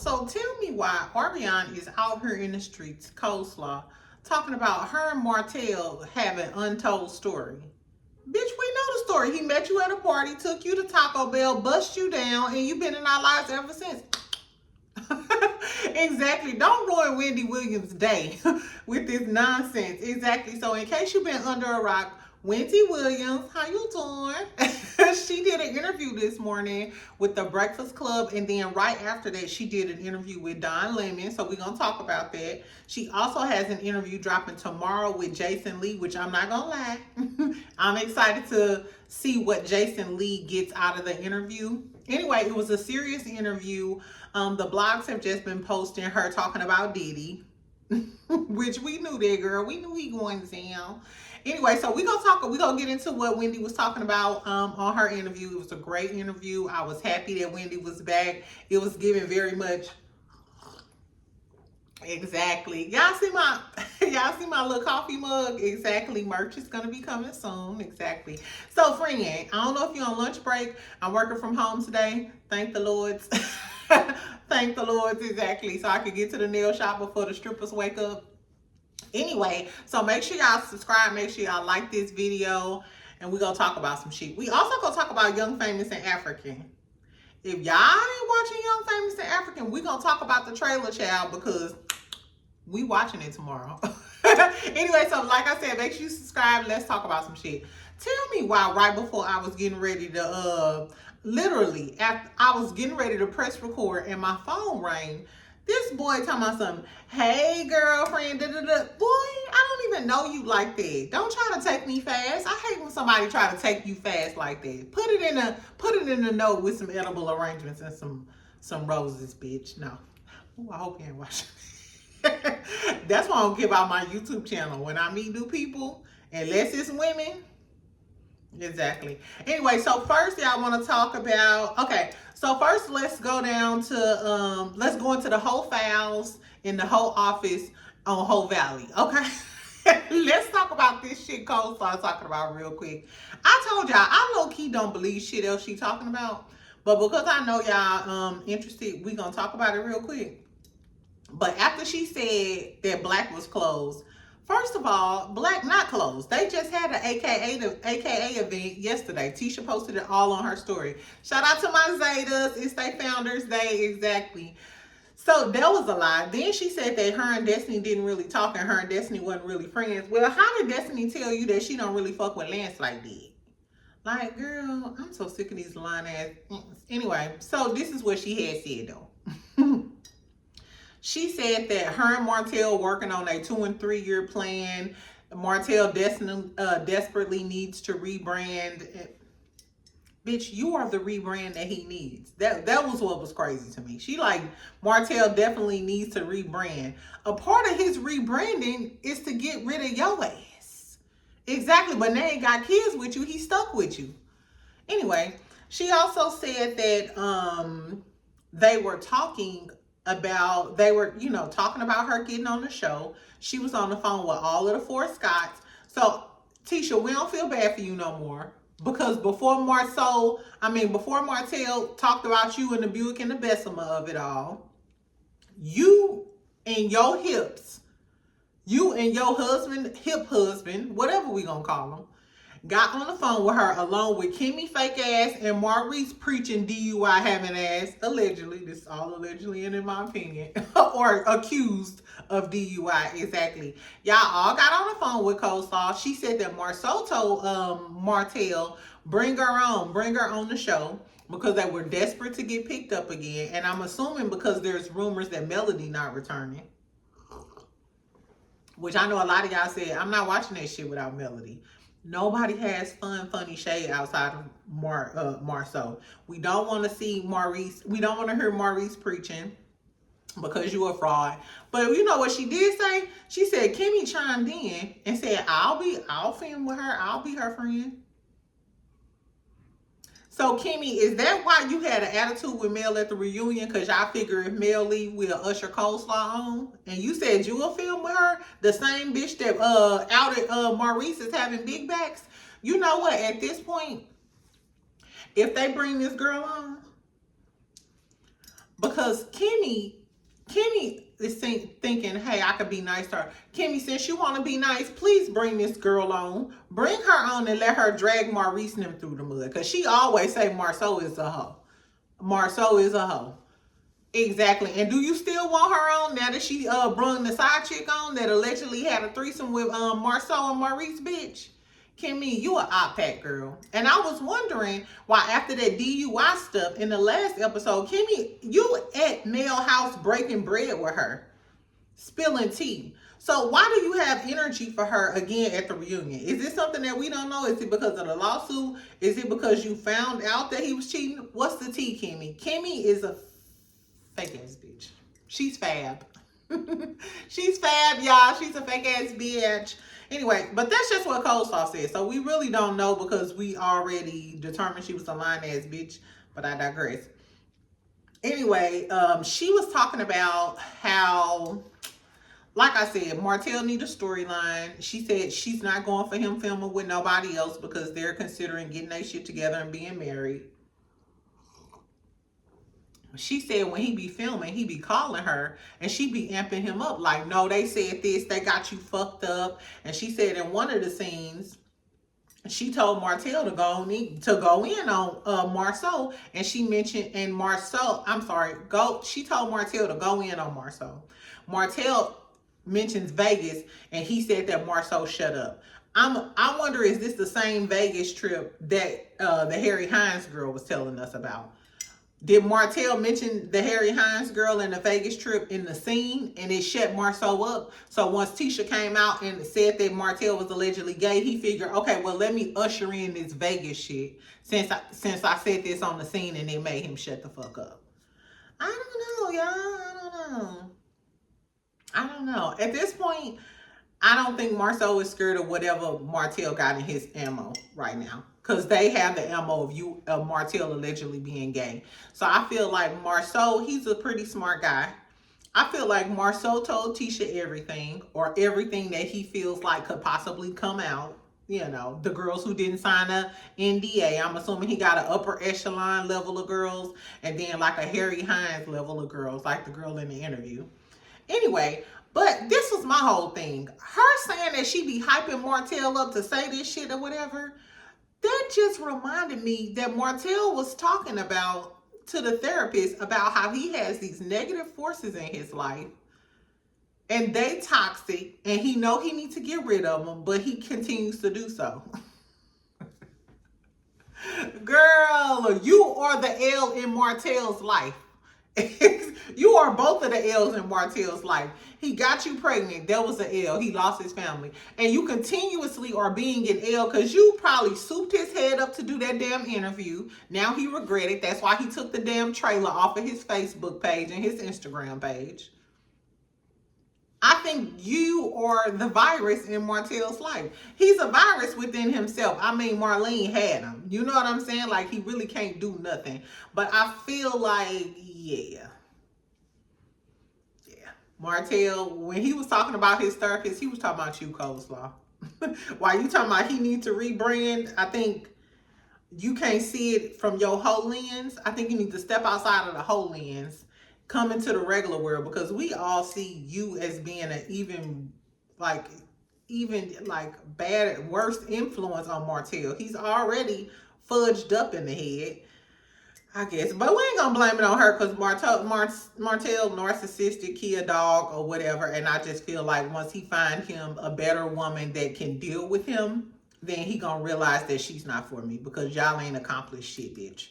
So tell me why Arionne is out here in the streets, coleslaw, talking about her and Martell having untold story. Bitch, we know the story. He met you at a party, took you to Taco Bell, bust you down, and you've been in our lives ever since. Exactly. Don't ruin Wendy Williams' day with this nonsense. Exactly. So in case you've been under a rock, Wendy Williams, how you doing? She did an interview this morning with the Breakfast Club, and then right after that, she did an interview with Don Lemon. So we're gonna talk about that. She also has an interview dropping tomorrow with Jason Lee, which I'm not gonna lie, I'm excited to see what Jason Lee gets out of the interview. Anyway, it was a serious interview. The blogs have just been posting her talking about Diddy, which we knew that, girl. We knew he going down. Anyway, so we're gonna get into what Wendy was talking about on her interview. It was a great interview. I was happy that Wendy was back. It was giving very much. Exactly. Y'all see my little coffee mug? Exactly. Merch is gonna be coming soon. Exactly. So friend, I don't know if you're on lunch break. I'm working from home today. Thank the Lords. Thank the Lords, exactly. So I can get to the nail shop before the strippers wake up. Anyway, so make sure y'all subscribe, make sure y'all like this video, and we're gonna talk about some shit. We also gonna talk about Young, Famous, and African. If y'all ain't watching Young, Famous, and African, we're gonna talk about the trailer, child, because we watching it tomorrow. Anyway, so like I said, make sure you subscribe. Let's talk about some shit. Tell me why right before I was getting ready to literally after I was getting ready to press record and my phone rang, this boy talking about something, hey girlfriend, da da da. Boy, I don't even know you like that. Don't try to take me fast. I hate when somebody try to take you fast like that. Put it in a note with some edible arrangements and some roses, bitch. No. Ooh, I hope you ain't watching. That's why I don't give out my YouTube channel. When I meet new people, unless it's women. Exactly. Anyway, so first y'all want to talk about, okay, so first let's go down to let's go into the whole files in the whole office on Whole Valley. Okay. Let's talk about this shit Cole started talking about real quick. I told y'all I low-key don't believe shit else she talking about, but because I know y'all interested, we gonna talk about it real quick. But after she said that Black was closed, first of all, Black not closed. They just had an AKA event yesterday. Tisha posted it all on her story. Shout out to my Zetas. It's their Founders Day. Exactly. So that was a lie. Then she said that her and Destiny didn't really talk and her and Destiny wasn't really friends. Well, how did Destiny tell you that she don't really fuck with Lance like that? Like, girl, I'm so sick of these lying ass. Anyway, so this is what she had said though. She said that her and Martell working on a 2 and 3 year plan. Martell desperately needs to rebrand. Bitch, you are the rebrand that he needs. That was what was crazy to me. She like, Martell definitely needs to rebrand. A part of his rebranding is to get rid of your ass. Exactly, but now he got kids with you. He's stuck with you. Anyway, she also said that they were talking about her getting on the show. She was on the phone with all of the 4 Scotts. So Tisha, we don't feel bad for you no more, because before Martell talked about you and the Buick and the Bessemer of it all, you and your husband, whatever we gonna call him, got on the phone with her along with Kimmi fake ass and Maurice preaching DUI having ass, allegedly. This is all allegedly and in my opinion, or accused of DUI. Exactly. Y'all all got on the phone with Coleslaw. She said that Marceau told Martell, bring her on the show, because they were desperate to get picked up again. And I'm assuming because there's rumors that Melody not returning, which I know a lot of y'all said, I'm not watching that shit without Melody. Nobody has fun, funny shade outside of Marceau. We don't want to see Maurice. We don't want to hear Maurice preaching because you a fraud. But you know what she did say? She said Kimmi chimed in and said, I'll film with her. I'll be her friend. So Kimmi, is that why you had an attitude with Mel at the reunion? Because y'all figure if Mel leave, we'll usher Coleslaw on? And you said you will film with her? The same bitch that outed Maurice is having big backs? You know what? At this point, if they bring this girl on, because Kimmi is thinking, hey, I could be nice to her. Kimmi, since you want to be nice, please bring this girl on. Bring her on and let her drag Maurice and them through the mud. Because she always say Marceau is a hoe. Marceau is a hoe. Exactly. And do you still want her on now that she brung the side chick on that allegedly had a threesome with Marceau and Maurice, bitch? Kimmi, you a op pack girl. And I was wondering why after that DUI stuff in the last episode, Kimmi, you at Mel House breaking bread with her, spilling tea. So why do you have energy for her again at the reunion? Is this something that we don't know? Is it because of the lawsuit? Is it because you found out that he was cheating? What's the tea, Kimmi? Kimmi is a fake ass bitch. She's fab. She's fab, y'all. She's a fake ass bitch. Anyway, but that's just what Coleslaw said. So we really don't know because we already determined she was a lying ass bitch. But I digress. Anyway, she was talking about how, like I said, Martell need a storyline. She said she's not going for him filming with nobody else because they're considering getting their shit together and being married. She said when he be filming, he be calling her and she be amping him up. Like, no, they said this, they got you fucked up. And she said in one of the scenes, she told Martell to go in on Marceau. And she mentioned, and Marceau, she told Martell to go in on Marceau. Martell mentions Vegas and he said that Marceau shut up. I wonder, is this the same Vegas trip that the Harry Hines girl was telling us about? Did Martell mention the Harry Hines girl and the Vegas trip in the scene and it shut Marceau up? So once Tisha came out and said that Martell was allegedly gay, he figured, okay, well, let me usher in this Vegas shit since I said this on the scene and it made him shut the fuck up. I don't know, y'all. I don't know. At this point, I don't think Marceau is scared of whatever Martell got in his ammo right now. Because they have the ammo of Martell allegedly being gay. So I feel like Marceau, he's a pretty smart guy. I feel like Marceau told Tisha everything, or everything that he feels like could possibly come out. You know, the girls who didn't sign a NDA. I'm assuming he got an upper echelon level of girls, and then like a Harry Hines level of girls, like the girl in the interview. Anyway, but this was my whole thing. Her saying that she be hyping Martell up to say this shit or whatever, that just reminded me that Martell was talking about to the therapist about how he has these negative forces in his life and they toxic and he know he needs to get rid of them, but he continues to do so. Girl, you are the L in Martell's life. You are both of the L's in Martell's life. He got you pregnant. That was an L. He lost his family. And you continuously are being an L because you probably souped his head up to do that damn interview. Now he regretted. That's why he took the damn trailer off of his Facebook page and his Instagram page. I think you are the virus in Martell's life. He's a virus within himself. I mean, Marlene had him. You know what I'm saying? Like, he really can't do nothing. But I feel like, yeah. Martell, when he was talking about his therapist, he was talking about you, Coleslaw. While you talking about he needs to rebrand, I think you can't see it from your whole lens. I think you need to step outside of the whole lens, come into the regular world, because we all see you as being an even bad, worse influence on Martell. He's already fudged up in the head, I guess. But we ain't gonna blame it on her because Martell narcissistic, he a dog or whatever. And I just feel like once he find him a better woman that can deal with him, then he gonna realize that she's not for me because y'all ain't accomplished shit, bitch.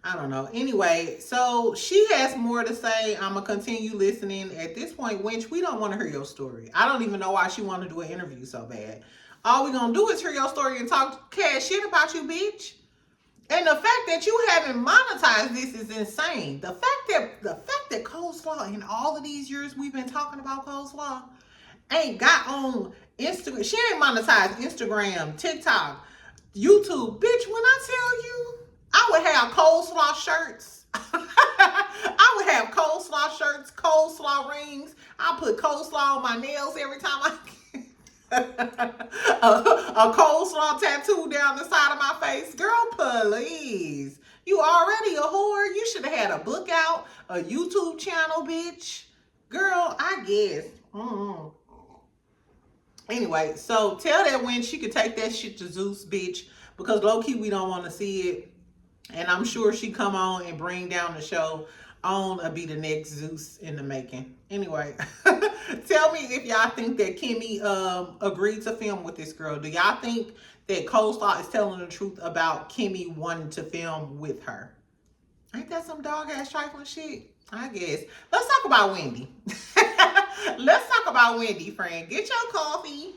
I don't know. Anyway, so she has more to say. I'm gonna continue listening. At this point, Winch, we don't want to hear your story. I don't even know why she wanted to do an interview so bad. All we gonna do is hear your story and talk cash shit about you, bitch. And the fact that you haven't monetized this is insane. The fact that Coleslaw in all of these years we've been talking about Coleslaw ain't got on Instagram. She ain't monetized Instagram, TikTok, YouTube. Bitch, when I tell you, I would have Coleslaw shirts. I would have Coleslaw shirts, Coleslaw rings. I put Coleslaw on my nails every time I a Coleslaw tattoo down the side of my face. Girl, please. You already a whore. You should have had a book out, a YouTube channel, bitch. Girl, I guess. Anyway, so tell that when she could take that shit to Zeus, bitch, because low-key we don't want to see it. And I'm sure she come on and bring down the show on or be the next Zeus in the making. Anyway, tell me if y'all think that Kimmi agreed to film with this girl. Do y'all think that Coleslaw is telling the truth about Kimmi wanting to film with her? Ain't that some dog ass trifling shit? I guess. Let's talk about Wendy. Let's talk about Wendy, friend. Get your coffee.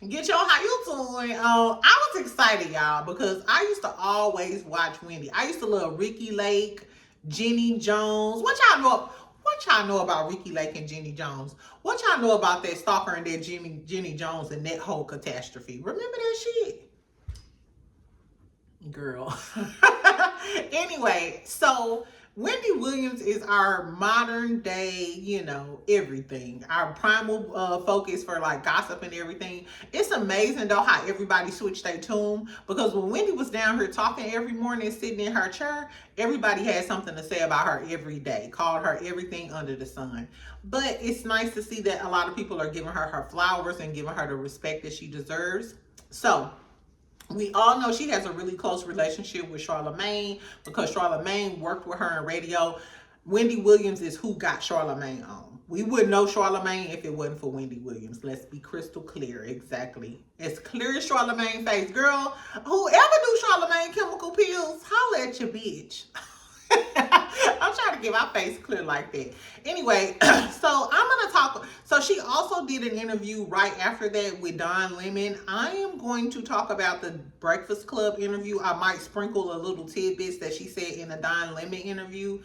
Get your, how you doing? I was excited, y'all, because I used to always watch Wendy. I used to love Ricky Lake, Jenny Jones. What y'all know? What y'all know about Ricky Lake and Jenny Jones? What y'all know about that stalker and that Jenny Jones and that whole catastrophe? Remember that shit? Girl. Anyway, so Wendy Williams is our modern day, you know, everything. Our primal focus for like gossip and everything. It's amazing though how everybody switched their tune, because when Wendy was down here talking every morning, sitting in her chair, everybody had something to say about her every day, called her everything under the sun. But it's nice to see that a lot of people are giving her her flowers and giving her the respect that she deserves. So we all know she has a really close relationship with Charlamagne because Charlamagne worked with her in radio. Wendy Williams is who got Charlamagne on. We wouldn't know Charlamagne if it wasn't for Wendy Williams. Let's be crystal clear. Exactly. As clear as Charlamagne's face. Girl, whoever do Charlamagne chemical pills, holla at your bitch. I'm trying to get my face clear like that. Anyway, so I'm going to talk. So she also did an interview right after that with Don Lemon. I am going to talk about the Breakfast Club interview. I might sprinkle a little tidbits that she said in the Don Lemon interview.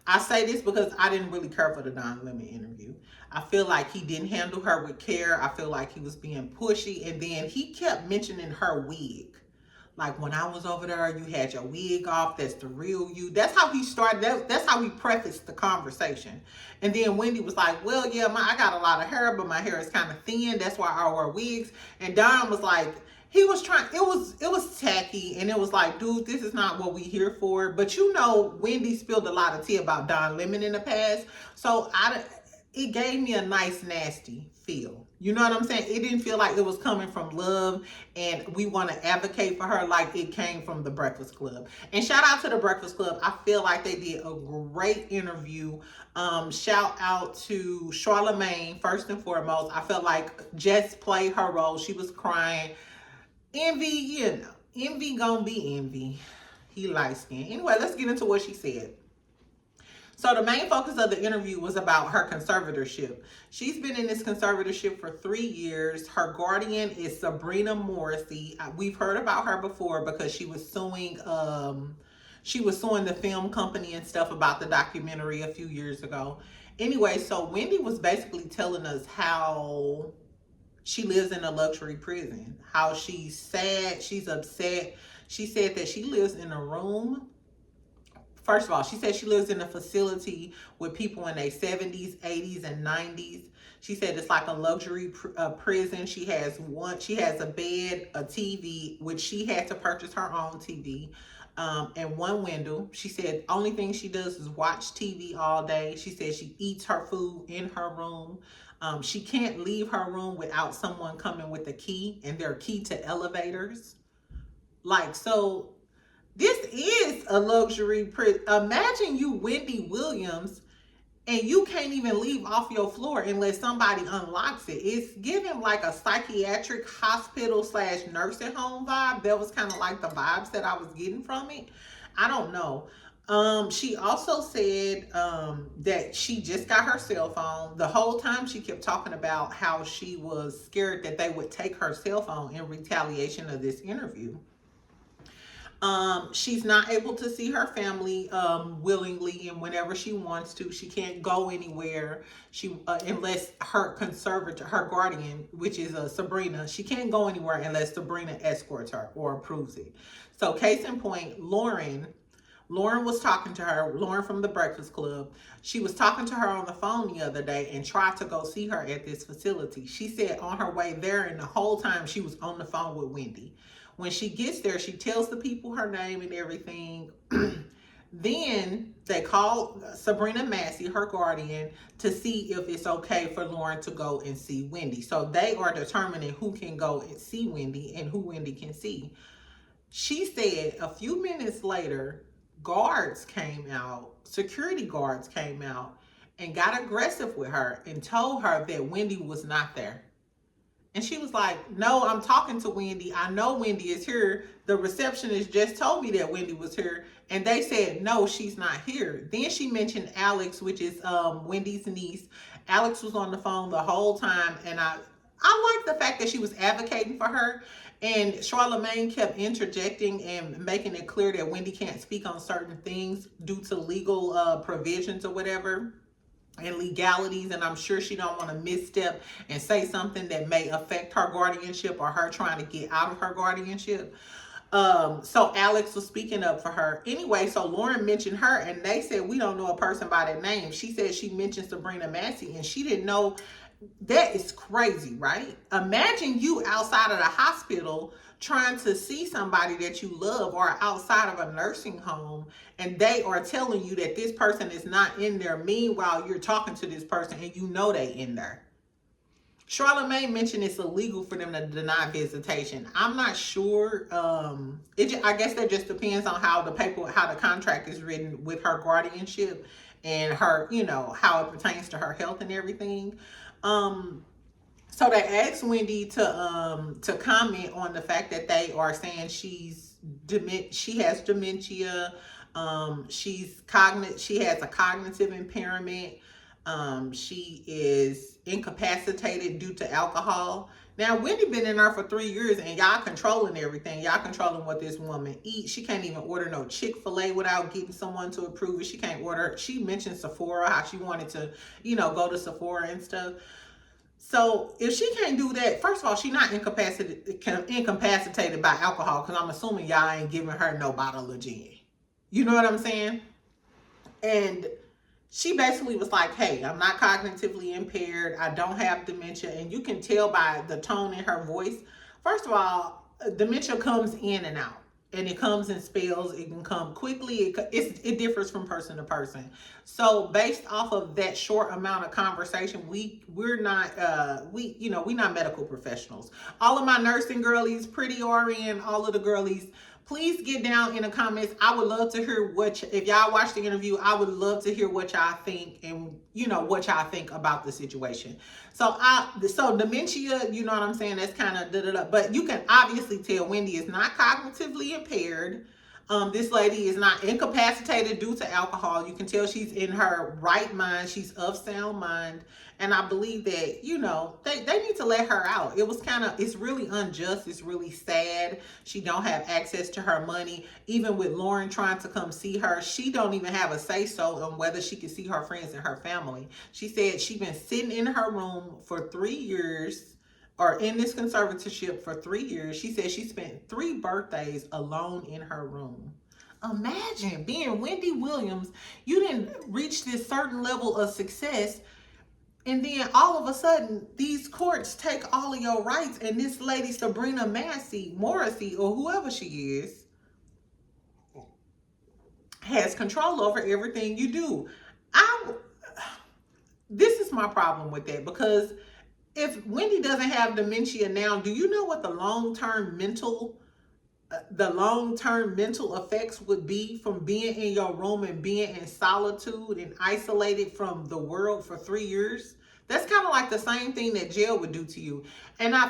I say this because I didn't really care for the Don Lemon interview. I feel like he didn't handle her with care. I feel like he was being pushy. And then he kept mentioning her wig. Like, when I was over there, you had your wig off. That's the real you. That's how he started. That's how he prefaced the conversation. And then Wendy was like, well, yeah, I got a lot of hair, but my hair is kind of thin. That's why I wear wigs. And Don was like, he was trying, it was tacky. And it was like, dude, this is not what we here for. But you know, Wendy spilled a lot of tea about Don Lemon in the past. So it gave me a nice, nasty feel. You know what I'm saying? It didn't feel like it was coming from love and we want to advocate for her like it came from the Breakfast Club. And shout out to the Breakfast Club. I feel like they did a great interview. Shout out to Charlamagne, first and foremost. I felt like Jess played her role. She was crying. Envy, you know. Envy gonna be envy. He light skinned. Anyway, let's get into what she said. So the main focus of the interview was about her conservatorship. She's been in this conservatorship for 3 years. Her guardian is Sabrina Morrissey. We've heard about her before because she was suing the film company and stuff about the documentary a few years ago. Anyway, so Wendy was basically telling us how she lives in a luxury prison, how she's sad, she's upset. She said that she lives in a room. First of all, she said she lives in a facility with people in their 70s, 80s, and 90s. She said it's like a luxury prison. She has a bed, a TV, which she had to purchase her own TV, and one window. She said only thing she does is watch TV all day. She said she eats her food in her room. She can't leave her room without someone coming with a key, and they're key to elevators. Like, so this is a luxury prison. Imagine you Wendy Williams and you can't even leave off your floor unless somebody unlocks it. It's giving like a psychiatric hospital / nursing home vibe. That was kind of like the vibes that I was getting from it. I don't know. She also said that she just got her cell phone. The whole time she kept talking about how she was scared that they would take her cell phone in retaliation of this interview. She's not able to see her family willingly and whenever she wants to. She can't go anywhere. Unless her guardian, which is Sabrina, she can't go anywhere unless Sabrina escorts her or approves it. So case in point, Lauren was talking to her, Lauren from the Breakfast Club. She was talking to her on the phone the other day and tried to go see her at this facility. She said on her way there and the whole time she was on the phone with Wendy. When she gets there, she tells the people her name and everything. Then they call Sabrina Massey, her guardian, to see if it's okay for Lauren to go and see Wendy. So they are determining who can go and see Wendy and who Wendy can see. She said a few minutes later, guards came out, security guards came out and got aggressive with her and told her that Wendy was not there. And she was like, no, I'm talking to Wendy. I know Wendy is here. The receptionist just told me that Wendy was here. And they said, no, she's not here. Then she mentioned Alex, which is Wendy's niece. Alex was on the phone the whole time. And I like the fact that she was advocating for her. And Charlemagne kept interjecting and making it clear that Wendy can't speak on certain things due to legal provisions or whatever, and legalities, and I'm sure she don't want to misstep and say something that may affect her guardianship or her trying to get out of her guardianship. So Alex was speaking up for her. Anyway, so Lauren mentioned her, and they said, we don't know a person by that name. She said she mentioned Sabrina Massey, and she didn't know. That is crazy, right? Imagine you outside of the hospital trying to see somebody that you love, or outside of a nursing home, and they are telling you that this person is not in there. Meanwhile, you're talking to this person and you know they in there. Charlemagne mentioned it's illegal for them to deny visitation. I'm not sure. I guess that just depends on how the contract is written with her guardianship and her, how it pertains to her health and everything. So they asked Wendy to comment on the fact that they are saying she has dementia, she has a cognitive impairment, she is incapacitated due to alcohol. Now, Wendy been in there for 3 years, and y'all controlling everything. Y'all controlling what this woman eats. She can't even order no Chick-fil-A without getting someone to approve it. She can't order. She mentioned Sephora, how she wanted to, go to Sephora and stuff. So if she can't do that, first of all, she's not incapacitated by alcohol, because I'm assuming y'all ain't giving her no bottle of gin. You know what I'm saying? And she basically was like, hey, I'm not cognitively impaired. I don't have dementia. And you can tell by the tone in her voice. First of all, dementia comes in and out. And it comes in spells. It can come quickly. It differs from person to person. So based off of that short amount of conversation, we're not medical professionals. All of my nursing girlies, Pretty Arionne, all of the girlies, please get down in the comments. I would love to hear if y'all watch the interview, I would love to hear what y'all think, and what y'all think about the situation. So dementia, you know what I'm saying? That's kind of da-da-da. But you can obviously tell Wendy is not cognitively impaired. This lady is not incapacitated due to alcohol. You can tell she's in her right mind. She's of sound mind. And I believe that, they need to let her out. It's really unjust. It's really sad. She don't have access to her money. Even with Lauren trying to come see her, she don't even have a say-so on whether she can see her friends and her family. She said she's been sitting in her room for 3 years, or in this conservatorship for 3 years. She said she spent 3 birthdays alone in her room. Imagine being Wendy Williams. You didn't reach this certain level of success, and then all of a sudden, these courts take all of your rights, and this lady, Sabrina Morrissey, or whoever she is, has control over everything you do. This is my problem with that, because if Wendy doesn't have dementia now, do you know what the long-term mental effects would be from being in your room and being in solitude and isolated from the world for 3 years? That's kind of like the same thing that jail would do to you. And I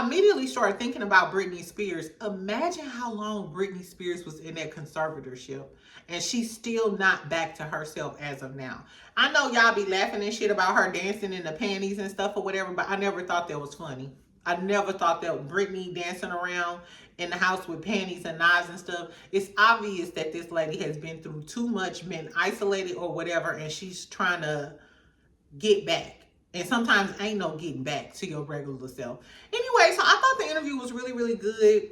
immediately started thinking about Britney Spears. Imagine how long Britney Spears was in that conservatorship, and she's still not back to herself as of now. I know y'all be laughing and shit about her dancing in the panties and stuff or whatever, but I never thought that was funny. I never thought that Britney dancing around in the house with panties and knives and stuff. It's obvious that this lady has been through too much, been isolated or whatever, and she's trying to get back. And sometimes ain't no getting back to your regular self. Anyway, so I thought the interview was really, really good.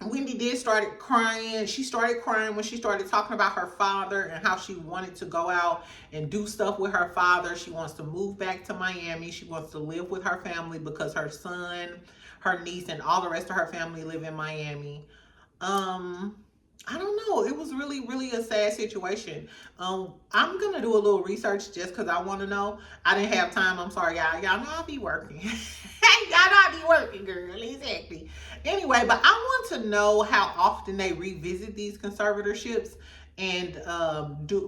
Wendy started crying. She started crying when she started talking about her father and how she wanted to go out and do stuff with her father. She wants to move back to Miami. She wants to live with her family because her son, her niece and all the rest of her family live in Miami. I don't know. It was really, really a sad situation. I'm gonna do a little research just because I want to know. I didn't have time. I'm sorry, y'all. Y'all know I'll be working. Y'all know I'll be working, girl. Exactly. Anyway, but I want to know how often they revisit these conservatorships and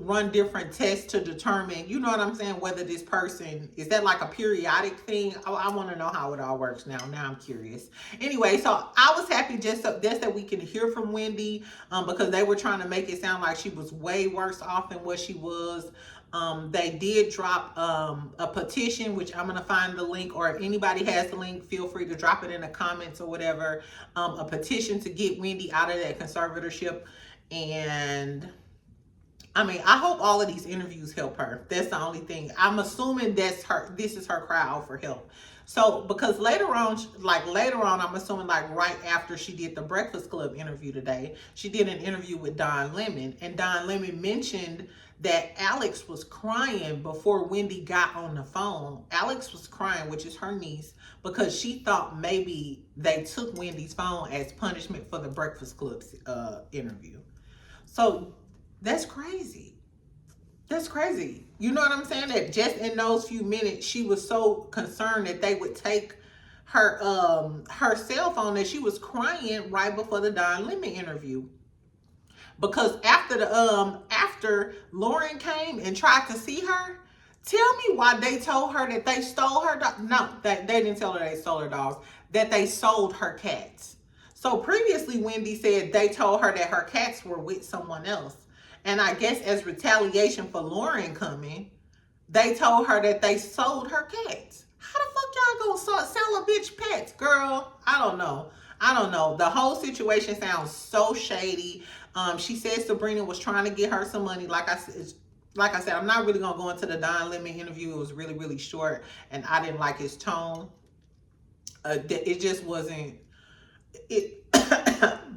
run different tests to determine, you know what I'm saying, whether this person, is that like a periodic thing? I want to know how it all works now. Now I'm curious. Anyway, so I was happy just that we can hear from Wendy because they were trying to make it sound like she was way worse off than what she was. They did drop a petition, which I'm going to find the link, or if anybody has the link, feel free to drop it in the comments or whatever. A petition to get Wendy out of that conservatorship. And I mean, I hope all of these interviews help her. That's the only thing. I'm assuming this is her cry out for help. So, because later on, I'm assuming like right after she did the Breakfast Club interview today, she did an interview with Don Lemon, and Don Lemon mentioned that Alex was crying before Wendy got on the phone. Alex was crying, which is her niece, because she thought maybe they took Wendy's phone as punishment for the Breakfast Club interview. So that's crazy. That's crazy. You know what I'm saying? That just in those few minutes, she was so concerned that they would take her cell phone that she was crying right before the Don Lemon interview. Because after Lauren came and tried to see her, tell me why they told her that they stole her dog. No, that they didn't tell her they stole her dogs, that they sold her cats. So previously, Wendy said they told her that her cats were with someone else. And I guess as retaliation for Lauren coming, they told her that they sold her cats. How the fuck y'all gonna sell a bitch pets, girl? I don't know. The whole situation sounds so shady. She said Sabrina was trying to get her some money. Like I said, I'm not really gonna go into the Don Lemon interview. It was really, really short, and I didn't like his tone. It just wasn't.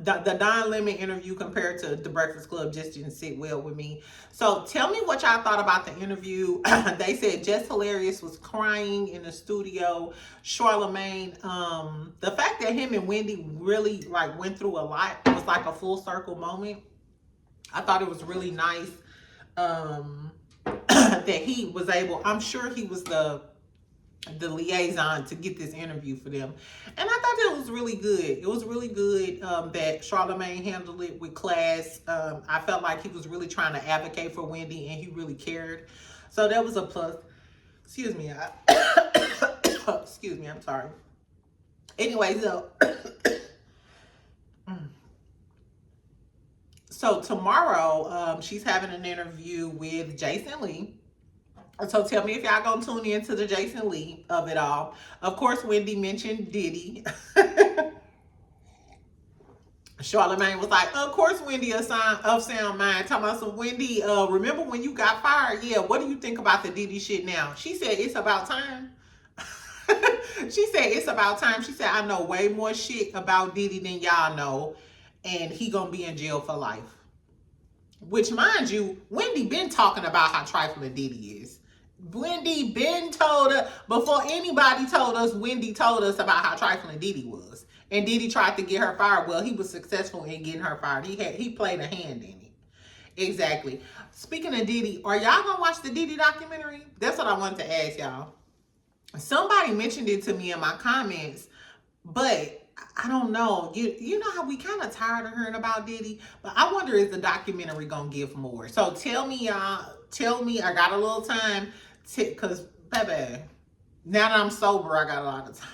The Don Lemon interview compared to the Breakfast Club just didn't sit well with me. So tell me what y'all thought about the interview. They said Jess Hilarious was crying in the studio. Charlemagne, the fact that him and Wendy really like went through a lot, it was like a full circle moment. I thought it was really nice that he was able, I'm sure he was the liaison to get this interview for them. And I thought it was really good. It was really good that Charlemagne handled it with class. I felt like he was really trying to advocate for Wendy and he really cared. So that was a plus. Excuse me. Excuse me, I'm sorry. Anyway, so tomorrow she's having an interview with Jason Lee. So tell me if y'all gonna tune in to the Jason Lee of it all. Of course, Wendy mentioned Diddy. Charlemagne was like, of course, Wendy of sound mind. Talking about some Wendy, remember when you got fired? Yeah, what do you think about the Diddy shit now? She said, it's about time. She said, it's about time. She said, I know way more shit about Diddy than y'all know. And he gonna be in jail for life. Which, mind you, Wendy been talking about how trifling Diddy is. Wendy been told us, before anybody told us, Wendy told us about how trifling Diddy was. And Diddy tried to get her fired. Well, he was successful in getting her fired. He played a hand in it. Exactly. Speaking of Diddy, are y'all gonna watch the Diddy documentary? That's what I wanted to ask y'all. Somebody mentioned it to me in my comments, but I don't know. You know how we kind of tired of hearing about Diddy, but I wonder is the documentary gonna give more? So tell me, y'all. Tell me. I got a little time, cause baby, now that I'm sober, I got a lot of time.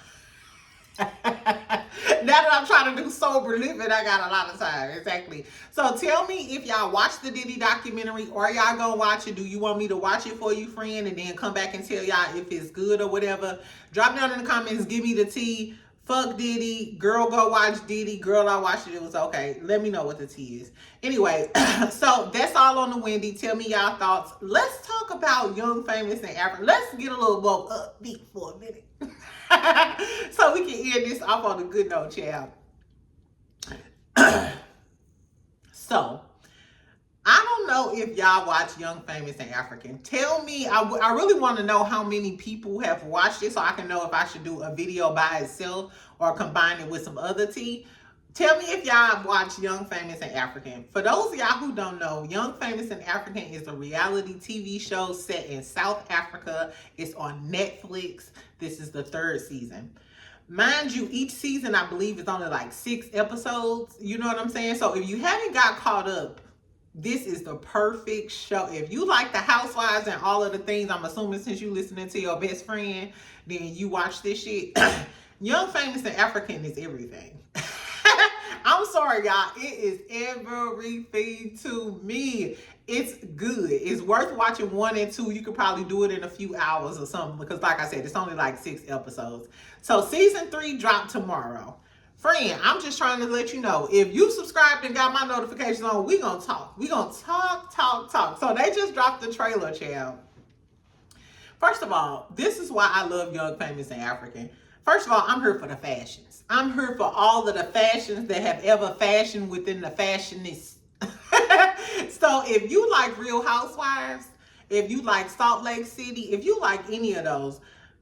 Now that I'm trying to do sober living, I got a lot of time. Exactly. So tell me if y'all watch the Diddy documentary or y'all gonna watch it. Do you want me to watch it for you, friend, and then come back and tell y'all if it's good or whatever? Drop down in the comments. Give me the tea. Fuck Diddy. Girl, go watch Diddy. Girl, I watched it. It was okay. Let me know what the tea is. Anyway, so that's all on the Wendy. Tell me y'all thoughts. Let's talk about Young, Famous, and Africa. Let's get a little more upbeat for a minute. So we can end this off on a good note, child. So, I don't know if y'all watch Young, Famous, and African. Tell me, I really want to know how many people have watched it so I can know if I should do a video by itself or combine it with some other tea. Tell me if y'all watch Young, Famous, and African. For those of y'all who don't know, Young, Famous, and African is a reality TV show set in South Africa. It's on Netflix. This is the 3rd season. Mind you, each season, I believe, is only like 6 episodes. You know what I'm saying? So if you haven't got caught up, this is the perfect show. If you like the Housewives and all of the things, I'm assuming since you listening to your best friend, then you watch this shit. Young, Famous, and African is everything. I'm sorry, y'all. It is everything to me. It's good. It's worth watching 1 and 2. You could probably do it in a few hours or something because, like I said, it's only like 6 episodes. So season 3 dropped tomorrow. Friend, I'm just trying to let you know, if you subscribed and got my notifications on, we gonna talk. We gonna talk. So they just dropped the trailer, child. First of all, this is why I love Young, Famous, and African. First of all, I'm here for the fashions. I'm here for all of the fashions that have ever fashioned within the fashionists. So if you like Real Housewives, if you like Salt Lake City, if you like any of those,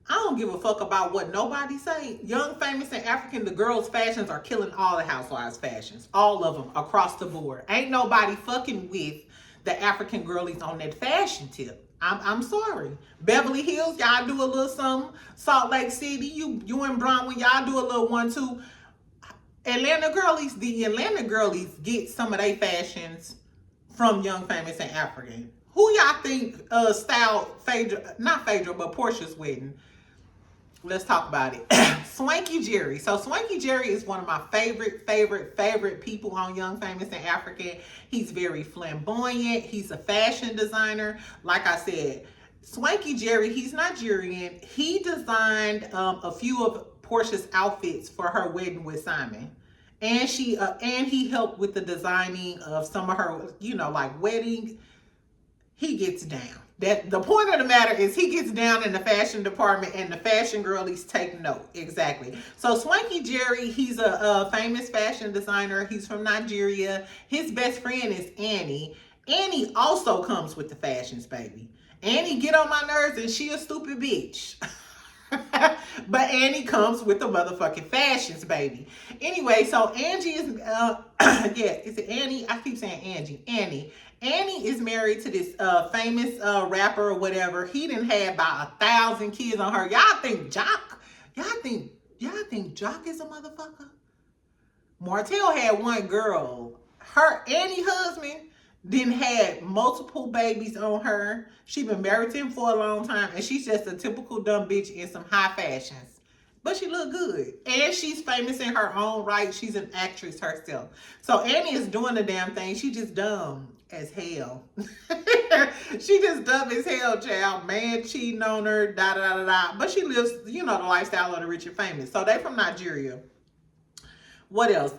I don't give a fuck about what nobody say. Young, Famous, and African, the girls' fashions are killing all the Housewives' fashions. All of them, across the board. Ain't nobody fucking with the African girlies on that fashion tip. I'm sorry. Beverly Hills, y'all do a little something. Salt Lake City, you and Brownwood, y'all do a little one too. Atlanta girlies, the Atlanta girlies get some of their fashions from Young, Famous, and African. Who y'all think styled Phaedra, not Phaedra, but Portia's wedding? Let's talk about it. Swanky Jerry. So Swanky Jerry is one of my favorite people on Young, Famous, and African. He's very flamboyant. He's a fashion designer. Like I said, Swanky Jerry, he's Nigerian. He designed a few of Portia's outfits for her wedding with Simon. And he helped with the designing of some of her, like wedding. He gets down. The point of the matter is he gets down in the fashion department and the fashion girlies take note. Exactly. So Swanky Jerry, he's a famous fashion designer. He's from Nigeria. His best friend is Annie. Annie also comes with the fashions, baby. Annie get on my nerves and she a stupid bitch. But Annie comes with the motherfucking fashions, baby. Anyway, so Angie is, is it Annie? I keep saying Angie. Annie is married to this famous rapper or whatever. He done had about 1,000 kids on her. Y'all think Jock is a motherfucker? Martell had one girl. Her Annie husband then had multiple babies on her. She been married to him for a long time, and she's just a typical dumb bitch in some high fashions. But she look good. And she's famous in her own right. She's an actress herself. So Annie is doing the damn thing. She just dumb as hell. She just dumb as hell, child. Man cheating on her, da-da-da-da. But she lives, the lifestyle of the rich and famous. So they from Nigeria. What else?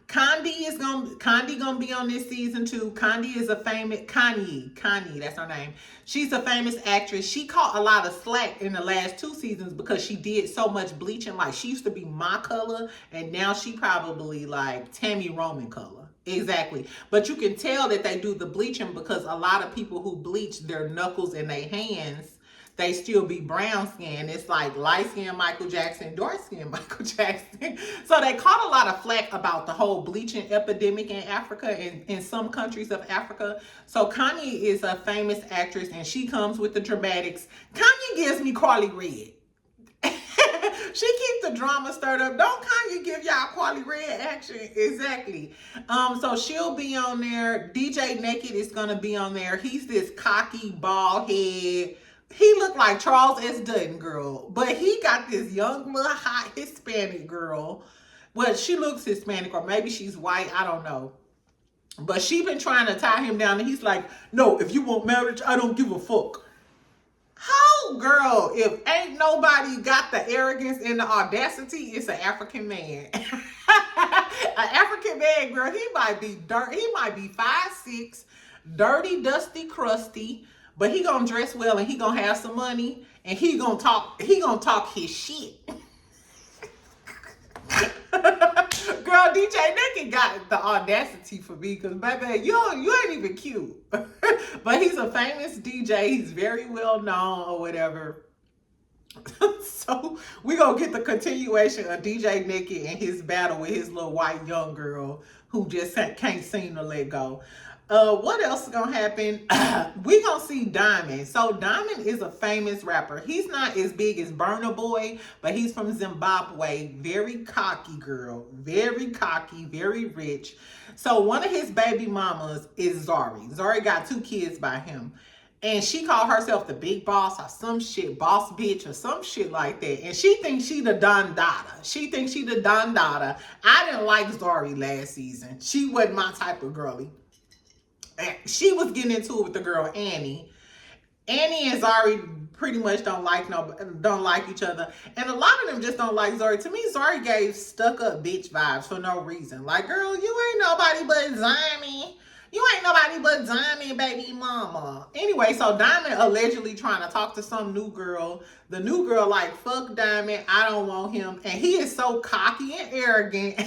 Kandi gonna be on this season too. Kandi is a famous Kanye, that's her name. She's a famous actress. She caught a lot of slack in the last 2 seasons because she did so much bleaching. Like, she used to be my color, and now she probably like Tammy Roman color. Exactly. But you can tell that they do the bleaching because a lot of people who bleach their knuckles and their hands, they still be brown skin. It's like light skin Michael Jackson, dark skin Michael Jackson. So they caught a lot of flack about the whole bleaching epidemic in Africa and in some countries of Africa. So Kanye is a famous actress and she comes with the dramatics. Kanye gives me Carly Red. She keeps the drama stirred up. Don't Kanye give y'all Carly Red action? Exactly. So she'll be on there. DJ Naked is gonna be on there. He's this cocky, bald head. He looked like Charles S. Dutton, girl. But he got this young, little, hot Hispanic girl. Well, she looks Hispanic, or maybe she's white. I don't know. But she been trying to tie him down, and he's like, no, if you want marriage, I don't give a fuck. How, girl, if ain't nobody got the arrogance and the audacity, it's an African man. An African man, girl, he might be dirty. He might be 5'6", dirty, dusty, crusty. But he gonna dress well and he gonna have some money and he gonna talk his shit. Girl, Girl, DJ Nicky got the audacity for me because, baby, you ain't even cute. But he's a famous DJ. He's very well known or whatever. So we gonna get the continuation of DJ Nicky and his battle with his little white young girl who just can't seem to let go. What else is gonna happen? We gonna see Diamond. So Diamond is a famous rapper. He's not as big as Burna Boy, but he's from Zimbabwe. Very cocky girl, very cocky, very rich. So one of his baby mamas is Zari. Zari got 2 kids by him. And she called herself the big boss or some shit, boss bitch or some shit like that. And she thinks she the Don Dada. She thinks she the Don Dada. I didn't like Zari last season. She wasn't my type of girly. She was getting into it with the girl Annie. Annie and Zari pretty much don't like each other. And a lot of them just don't like Zari. To me, Zari gave stuck up bitch vibes for no reason. Like, girl, you ain't nobody but Zami. You ain't nobody but Diamond, baby mama. Anyway, so Diamond allegedly trying to talk to some new girl. The new girl like, fuck Diamond, I don't want him. And he is so cocky and arrogant.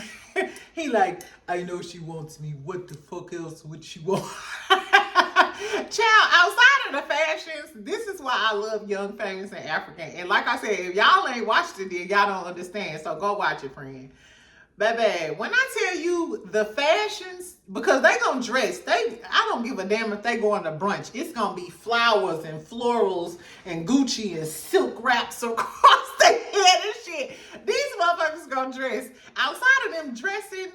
He like, I know she wants me. What the fuck else would she want? Child, outside of the fashions, this is why I love Young, Famous, and African. And like I said, if y'all ain't watched it, then y'all don't understand. So go watch it, friend. Baby, when I tell you the fashions, because they gonna dress, I don't give a damn if they going to brunch. It's gonna be flowers and florals and Gucci and silk wraps across their head and shit. These motherfuckers gonna dress. Outside of them dressing,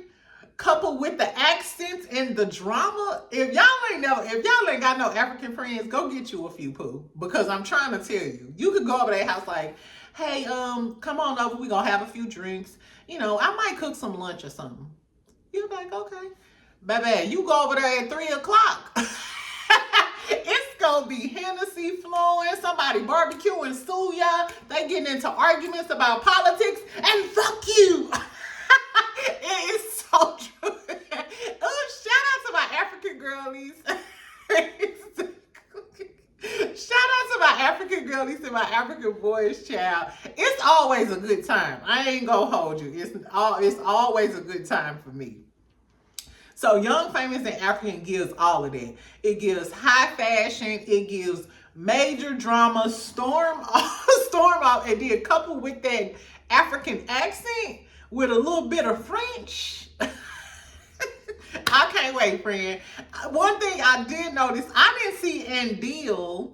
coupled with the accents and the drama, if y'all ain't got no African friends, go get you a few, poo. Because I'm trying to tell you, you could go over their house like, hey, come on over, we gonna have a few drinks. You know, I might cook some lunch or something. You're like, okay. Baby, you go over there at 3 o'clock. It's gonna be Hennessy flowing, somebody barbecuing suya. They getting into arguments about politics, and fuck you. It is so true. Oh, shout out to my African girlies. Shout out to my African girlies and my African boys, child. It's always a good time. I ain't gonna hold you. It's always a good time for me. So Young, Famous, and African gives all of that. It gives high fashion. It gives major drama, storm off, and then coupled with that African accent with a little bit of French. I can't wait, friend. One thing I did notice, I didn't see Andil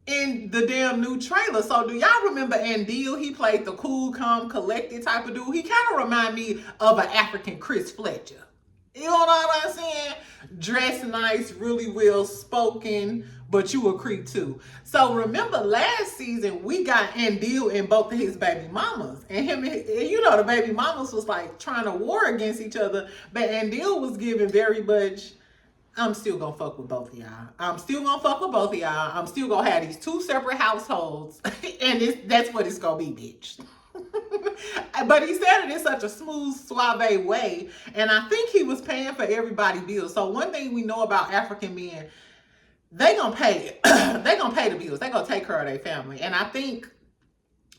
in the damn new trailer. So do y'all remember Andil? He played the cool, calm, collected type of dude. He kind of remind me of an African Chris Fletcher. You know what I'm saying? Dressed nice, really well spoken, but you a creep too. So remember last season, we got Andil and both of his baby mamas. And the baby mamas was like trying to war against each other. But Andil was giving very much, I'm still gonna fuck with both of y'all. I'm still gonna fuck with both of y'all. I'm still gonna have these 2 separate households. And that's what it's gonna be, bitch. But he said it in such a smooth, suave way. And I think he was paying for everybody's bills. So one thing we know about African men, they gonna pay the bills. They gonna take care of their family. And I think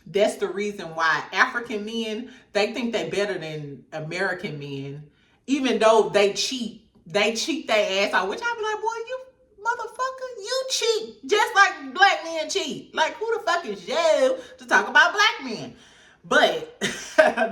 that's the reason why African men, they think they better than American men, even though they cheat their ass out, which I be like, boy, you motherfucker, you cheat just like black men cheat. Like, who the fuck is you to talk about black men? But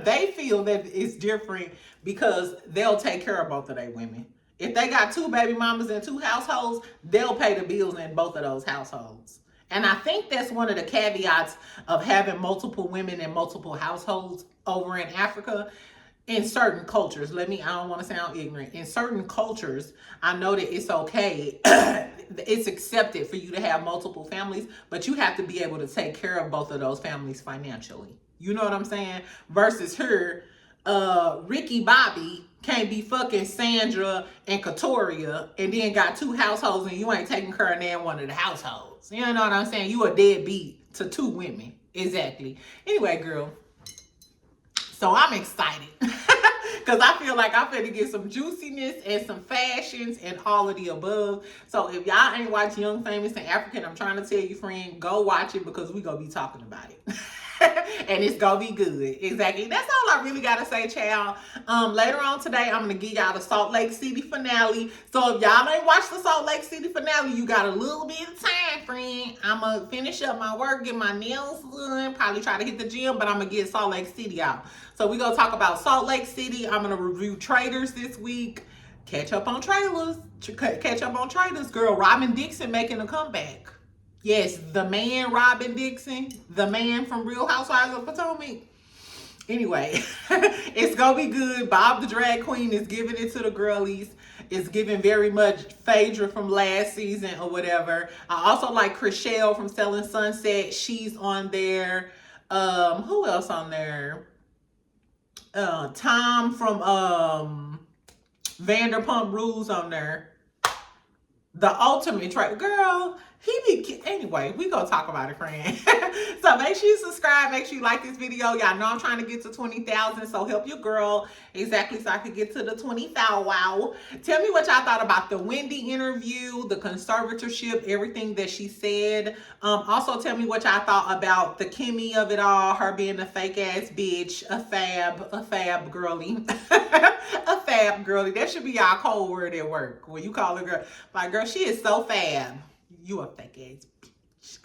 they feel that it's different because they'll take care of both of their women. If they got 2 baby mamas in 2 households, they'll pay the bills in both of those households. And I think that's one of the caveats of having multiple women in multiple households over in Africa. In certain cultures, I don't want to sound ignorant. In certain cultures, I know that it's okay. It's accepted for you to have multiple families, but you have to be able to take care of both of those families financially. You know what I'm saying? Versus her, Ricky Bobby can't be fucking Sandra and Katoria and then got 2 households and you ain't taking care of nan one of the households. You know what I'm saying? You a deadbeat to 2 women. Exactly. Anyway, girl. So I'm excited. Because I feel like I'm finna get some juiciness and some fashions and all of the above. So if y'all ain't watched Young, Famous, and African, I'm trying to tell you, friend, go watch it because we gonna be talking about it. And it's gonna be good. Exactly. That's all I really gotta say, child. Later on today, I'm gonna give y'all the Salt Lake City finale. So if y'all ain't watched the Salt Lake City finale, you got a little bit of time, friend. I'm gonna finish up my work, get my nails done, probably try to hit the gym, but I'm gonna get Salt Lake City out. So we're gonna talk about Salt Lake City. I'm gonna review trailers this week. Catch up on trailers. Catch up on trailers, girl. Robin Dixon making a comeback. Yes, the man Robin Dixon, the man from Real Housewives of Potomac. Anyway, it's gonna be good. Bob the Drag Queen is giving it to the girlies. It's giving very much Phaedra from last season or whatever. I also like Chrishell from Selling Sunset. She's on there. Who else on there? Tom from Vanderpump Rules on there. The ultimate girl. Anyway, we gonna talk about it, friend. So make sure you subscribe, make sure you like this video. Y'all know I'm trying to get to 20,000, so help your girl exactly so I can get to the 20,000. Wow. Tell me what y'all thought about the Wendy interview, the conservatorship, everything that she said. Also tell me what y'all thought about the Kimmi of it all, her being a fake ass bitch, a fab girly. A fab girly. That should be y'all code word at work. When you call a girl, like, girl, she is so fab. You a fake ass bitch.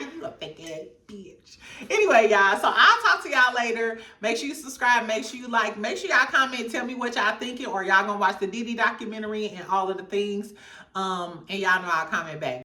You a fake ass bitch. Anyway, y'all, so I'll talk to y'all later. Make sure you subscribe, make sure you like, make sure y'all comment, tell me what y'all thinking, or y'all gonna watch the Diddy documentary and all of the things. And y'all know I'll comment back.